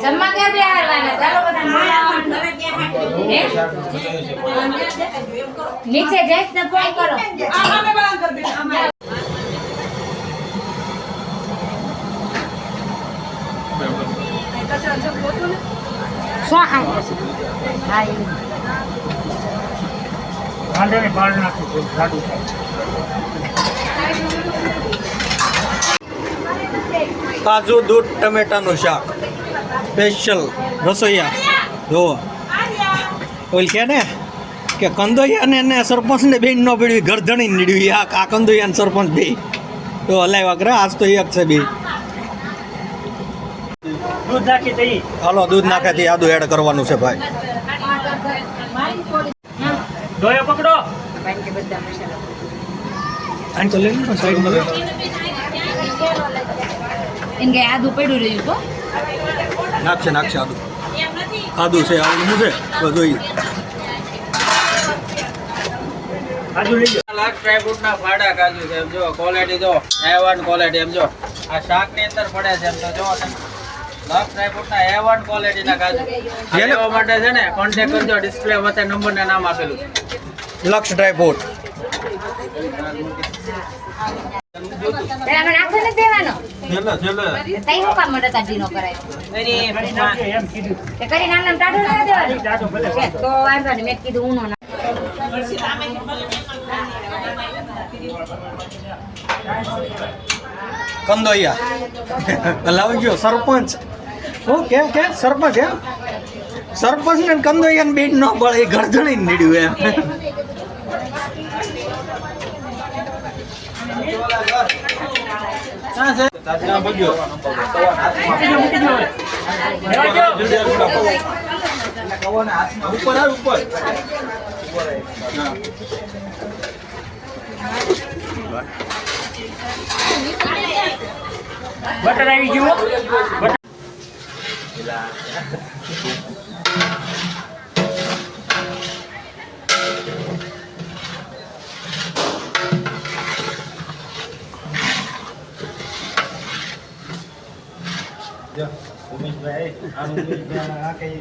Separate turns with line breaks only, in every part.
જમવા ક્યાં બેહાડવાના? ચાલો બધા નીચે જઈશ ને ફોન કરો.
કાજુ દૂધ ટમેટાનું શાક સ્પેશિયલ રસોઈયા જોવો ઓલ કે ને કે કંદોયા ને સરપંચને બેન ન પીડવી ગરધણી નીડવી આ કંદોયા સરપંચ બે તો હલાવ્યા કરે આજ તો એક છે બે
દૂધ નાખી દઈ
હાલો દૂધ નાખેથી આદુ એડ કરવાનું છે ભાઈ
દોયો પકડો
આને તો લઈ લો સાઈડમાં
ઇનકે આદુ પડ્યું રહ્યું તો
નાખશે આદુ છે આવું છે તો જોઈએ
કાજુ લઈ લો.
લાખ ડ્રાયફ્રૂટ ના ફાડા કાજુ છે એમ જો ક્વોલિટી જો A1 ક્વોલિટી એમ જો આ શાક ની અંદર પડે છે એમ તો જો તમે લાખ ડ્રાયફ્રૂટ ના A1 ક્વોલિટી ના કાજુ લેવા માટે છે ને કોન્ટેક્ટ કરજો ડિસ્પ્લે વચ્ચે નંબર ને નામ આપેલું છે
લક્ષ ડ્રાયફ્રૂટ
પેલા મને આખો નથી દેવાનો તઈ હું કામ મડતા ઢીનો કરાય
એમ કીધું
તે કરી નામ ટાઢો ના દેવાનો
ટાઢો ભલે
છે તો વાંધો નહીં મેં કીધું ઊનો ના
કંદોયા લાવજો સરપંચ ઓકે કે સરપંચ એમ સરપંચ ને કંદોયા બેન ન બળે ગરધણી નીડ્યું એમ
બટર આવી ગયું ઉમેશભાઈ આ કઈ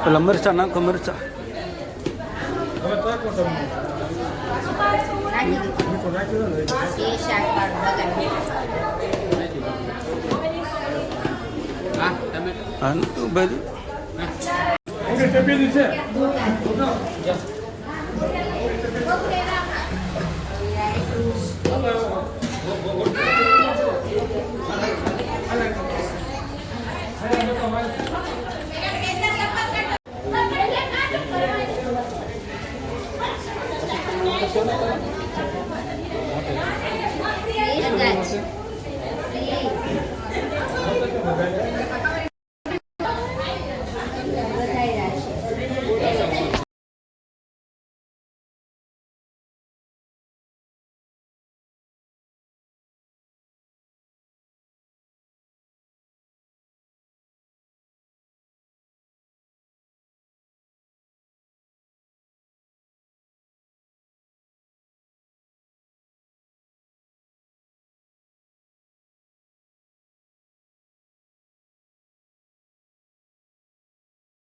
પેલા મરચા નાખો મરચા બધું
Yes, guys.